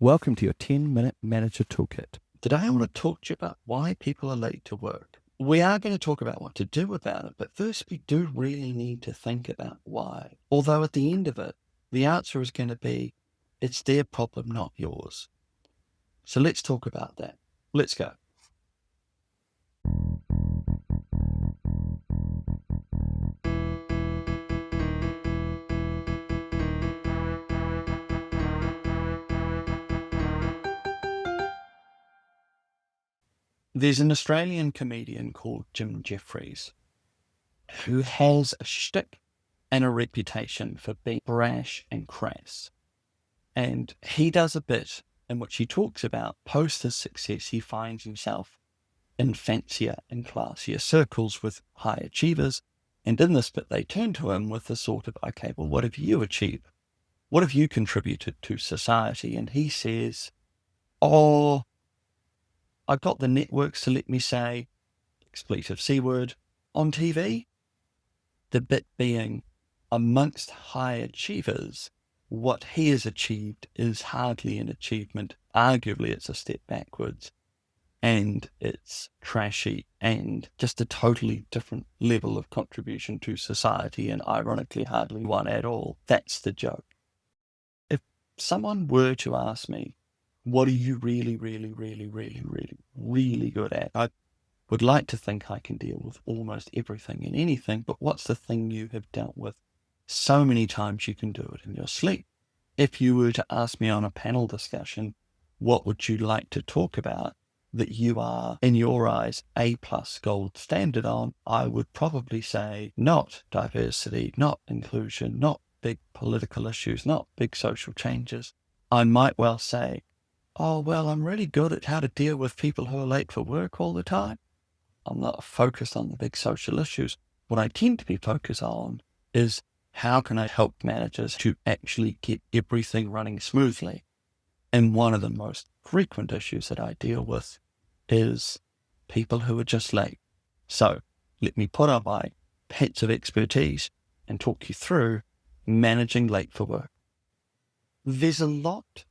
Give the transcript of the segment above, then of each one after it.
Welcome to your 10-minute manager toolkit. Today I want to talk to you about why people are late to work. We are going to talk about what to do about it, but first we do really need to think about why. Although at the end of it, the answer is going to be, it's their problem, not yours. So let's talk about that. Let's go. There's an Australian comedian called Jim Jeffries who has a shtick and a reputation for being brash and crass. And he does a bit in which he talks about post his success, he finds himself in fancier and classier circles with high achievers. And in this bit, they turn to him with the sort of, okay, well, what have you achieved? What have you contributed to society? And he says, oh, I got the networks to let me say, expletive C word, on TV. The bit being, amongst high achievers, what he has achieved is hardly an achievement. Arguably, it's a step backwards. And it's trashy and just a totally different level of contribution to society, and ironically, hardly one at all. That's the joke. If someone were to ask me, what are you really, really, really, really, really, really good at? I would like to think I can deal with almost everything and anything, but what's the thing you have dealt with so many times you can do it in your sleep? If you were to ask me on a panel discussion, what would you like to talk about that you are, in your eyes, A+ gold standard on, I would probably say not diversity, not inclusion, not big political issues, not big social changes. I might well say, oh, well, I'm really good at how to deal with people who are late for work all the time. I'm not focused on the big social issues. What I tend to be focused on is how can I help managers to actually get everything running smoothly? And one of the most frequent issues that I deal with is people who are just late. So let me put on my pants of expertise and talk you through managing late for work. There's a lot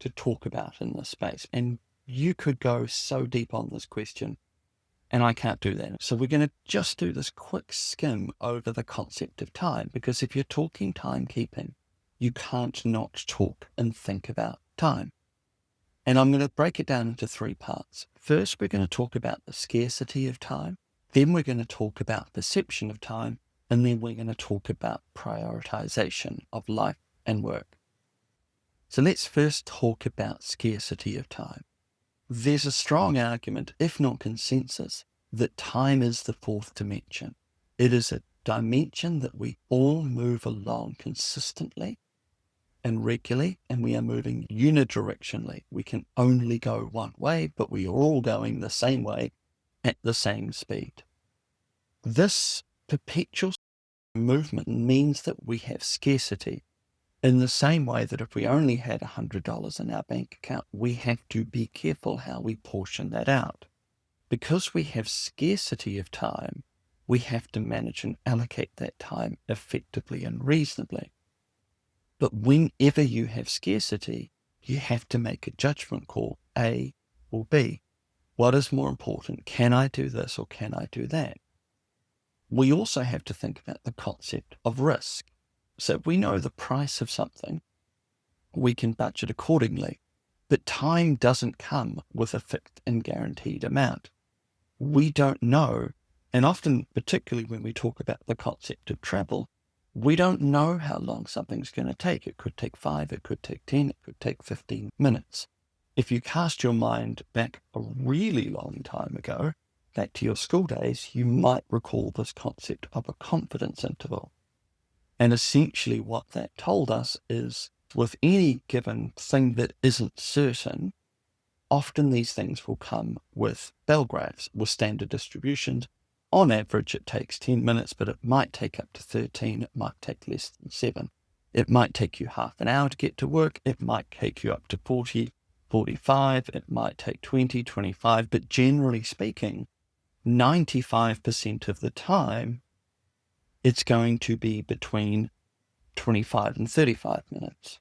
to talk about in this space, and you could go so deep on this question, and I can't do that. So we're going to just do this quick skim over the concept of time, because if you're talking timekeeping, you can't not talk and think about time. And I'm going to break it down into three parts. First, we're going to talk about the scarcity of time. Then we're going to talk about perception of time. And then we're going to talk about prioritization of life and work. So let's first talk about scarcity of time. There's a strong argument, if not consensus, that time is the fourth dimension. It is a dimension that we all move along consistently and regularly, and we are moving unidirectionally. We can only go one way, but we are all going the same way at the same speed. This perpetual movement means that we have scarcity in the same way that if we only had $100 in our bank account, we have to be careful how we portion that out. Because we have scarcity of time, we have to manage and allocate that time effectively and reasonably. But whenever you have scarcity, you have to make a judgment call, A or B. What is more important? Can I do this or can I do that? We also have to think about the concept of risk. So if we know the price of something, we can budget accordingly. But time doesn't come with a fixed and guaranteed amount. We don't know, and often, particularly when we talk about the concept of travel, we don't know how long something's going to take. It could take 5, it could take 10, it could take 15 minutes. If you cast your mind back a really long time ago, back to your school days, you might recall this concept of a confidence interval. And essentially what that told us is with any given thing that isn't certain, often these things will come with bell graphs, with standard distributions. On average, it takes 10 minutes, but it might take up to 13. It might take less than 7. It might take you half an hour to get to work. It might take you up to 40, 45. It might take 20, 25. But generally speaking, 95% of the time, it's going to be between 25 and 35 minutes.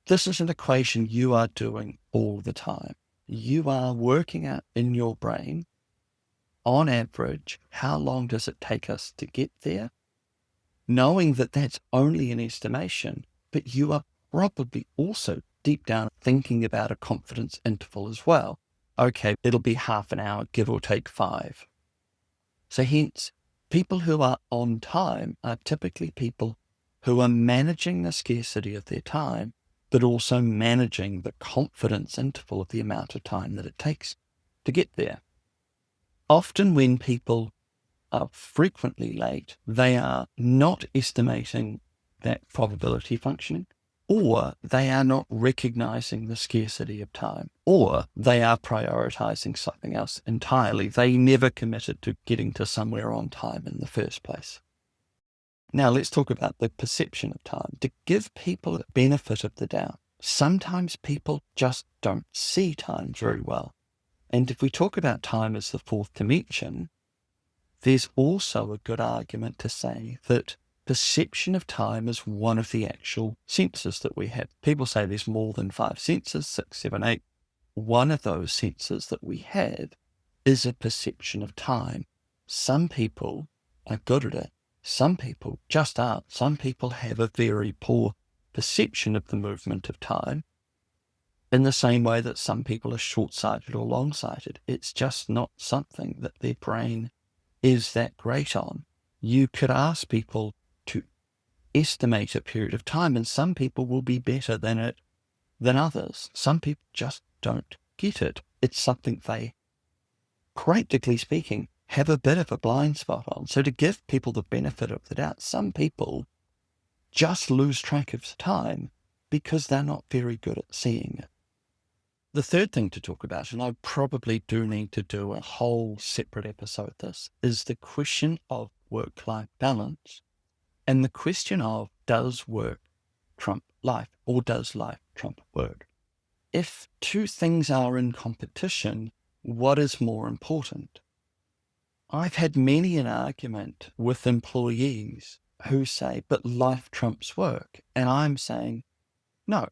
This is an equation you are doing all the time. You are working out in your brain, on average, how long does it take us to get there? Knowing that that's only an estimation, but you are probably also deep down thinking about a confidence interval as well. Okay, it'll be half an hour, give or take 5. So hence, people who are on time are typically people who are managing the scarcity of their time, but also managing the confidence interval of the amount of time that it takes to get there. Often when people are frequently late, they are not estimating that probability functioning, or they are not recognizing the scarcity of time, or they are prioritizing something else entirely. They never committed to getting to somewhere on time in the first place. Now let's talk about the perception of time. To give people the benefit of the doubt, sometimes people just don't see time very well. And if we talk about time as the fourth dimension, there's also a good argument to say that perception of time is one of the actual senses that we have. People say there's more than 5 senses, 6, 7, 8. One of those senses that we have is a perception of time. Some people are good at it. Some people just aren't. Some people have a very poor perception of the movement of time, in the same way that some people are short-sighted or long-sighted. It's just not something that their brain is that great on. You could ask people to estimate a period of time, and some people will be better than it than others. Some people just don't get it. It's something they, practically speaking, have a bit of a blind spot on. So to give people the benefit of the doubt, some people just lose track of time because they're not very good at seeing it. The third thing to talk about, and I probably do need to do a whole separate episode of this, is the question of work-life balance and the question of, does work trump life, or does life trump work? If two things are in competition, what is more important? I've had many an argument with employees who say, but life trumps work. And I'm saying, no.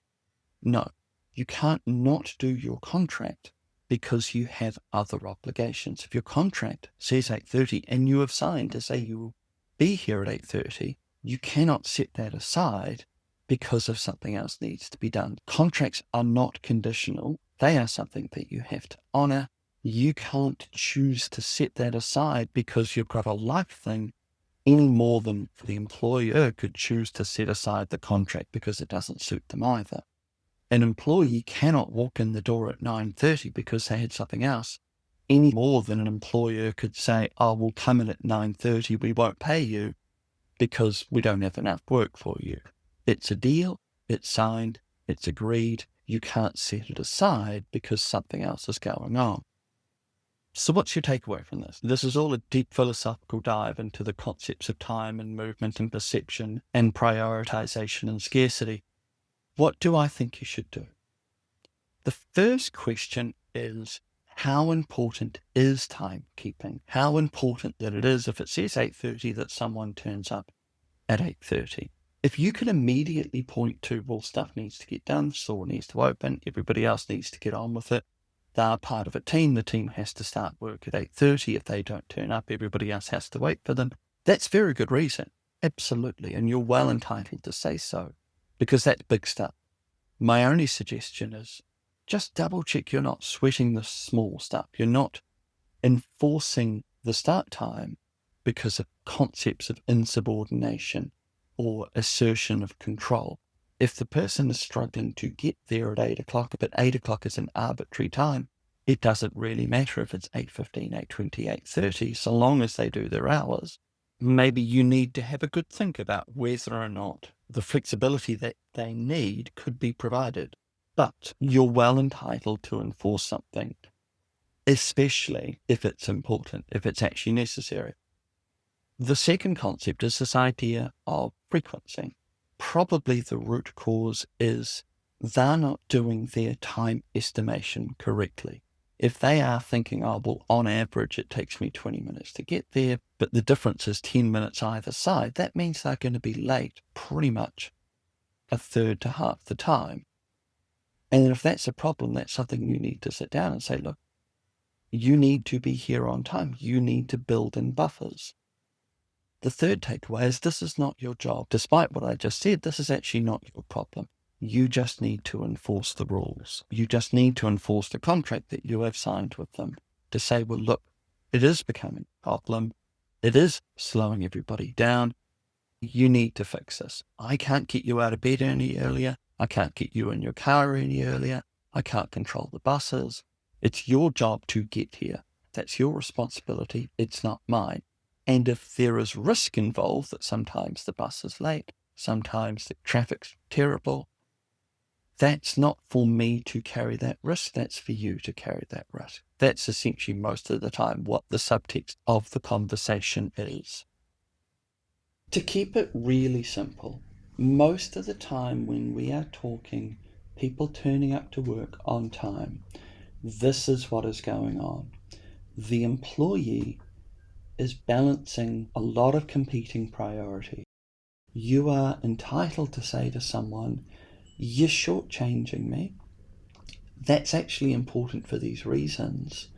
You can't not do your contract because you have other obligations. If your contract says 8:30 and you have signed to say you will be here at 8:30, you cannot set that aside because of something else needs to be done. Contracts are not conditional. They are something that you have to honor. You can't choose to set that aside because you've got a life thing any more than the employer could choose to set aside the contract because it doesn't suit them either. An employee cannot walk in the door at 9:30 because they had something else, any more than an employer could say, oh, we'll come in at 9:30, we won't pay you because we don't have enough work for you. It's a deal, it's signed, it's agreed. You can't set it aside because something else is going on. So what's your takeaway from this? This is all a deep philosophical dive into the concepts of time and movement and perception and prioritization and scarcity. What do I think you should do? The first question is, how important is timekeeping? How important that it is if it says 8:30 that someone turns up at 8:30? If you can immediately point to, well, stuff needs to get done, store needs to open, everybody else needs to get on with it, they're part of a team, the team has to start work at 8:30. If they don't turn up, everybody else has to wait for them. That's very good reason. Absolutely. And you're well entitled to say so because that's big stuff. My only suggestion is just double check you're not sweating the small stuff. You're not enforcing the start time because of concepts of insubordination or assertion of control. If the person is struggling to get there at 8 o'clock, but 8 o'clock is an arbitrary time, it doesn't really matter if it's 8:15, 8:20, 8:30, so long as they do their hours. Maybe you need to have a good think about whether or not the flexibility that they need could be provided. But you're well entitled to enforce something, especially if it's important, if it's actually necessary. The second concept is this idea of frequency. Probably the root cause is they're not doing their time estimation correctly. If they are thinking, oh, well, on average, it takes me 20 minutes to get there, but the difference is 10 minutes either side, that means they're going to be late pretty much a third to half the time. And if that's a problem, that's something you need to sit down and say, look, you need to be here on time. You need to build in buffers. The third takeaway is this is not your job. Despite what I just said, this is actually not your problem. You just need to enforce the rules. You just need to enforce the contract that you have signed with them to say, well, look, it is becoming a problem. It is slowing everybody down. You need to fix this. I can't get you out of bed any earlier. I can't get you in your car any earlier. I can't control the buses. It's your job to get here. That's your responsibility. It's not mine. And if there is risk involved, that sometimes the bus is late, sometimes the traffic's terrible, that's not for me to carry that risk. That's for you to carry that risk. That's essentially most of the time what the subtext of the conversation is. To keep it really simple, most of the time when we are talking people turning up to work on time, this is what is going on. The employee is balancing a lot of competing priorities. You are entitled to say to someone, you're shortchanging me. That's actually important for these reasons.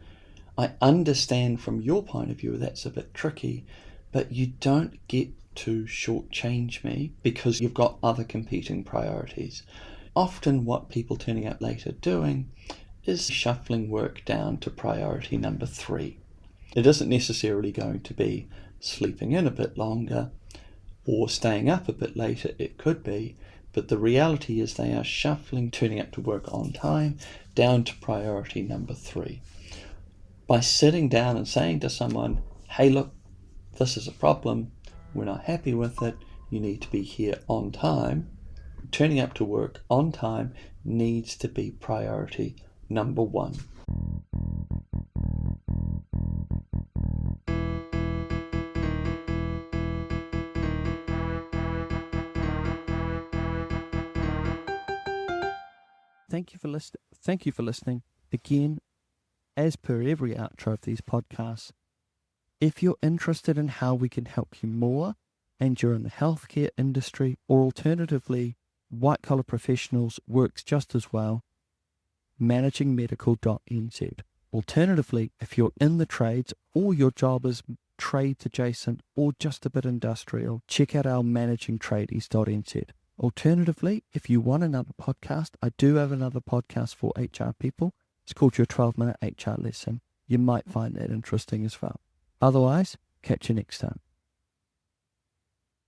I understand from your point of view that's a bit tricky, but you don't get to shortchange me because you've got other competing priorities. Often what people turning up late are doing is shuffling work down to priority number 3. It isn't necessarily going to be sleeping in a bit longer or staying up a bit later. It could be, but the reality is they are shuffling turning up to work on time down to priority number 3. By sitting down and saying to someone, hey, look, this is a problem, we're not happy with it, you need to be here on time. Turning up to work on time needs to be priority number 1. Thank you for listening. Again, as per every outro of these podcasts, if you're interested in how we can help you more and you're in the healthcare industry, or alternatively, white-collar professionals works just as well, Managingmedical.nz. Alternatively, if you're in the trades or your job is trades adjacent or just a bit industrial, check out our Managingtradies.nz. Alternatively, if you want another podcast, I do have another podcast for HR people. It's called Your 12-Minute HR Lesson. You might find that interesting as well. Otherwise, catch you next time.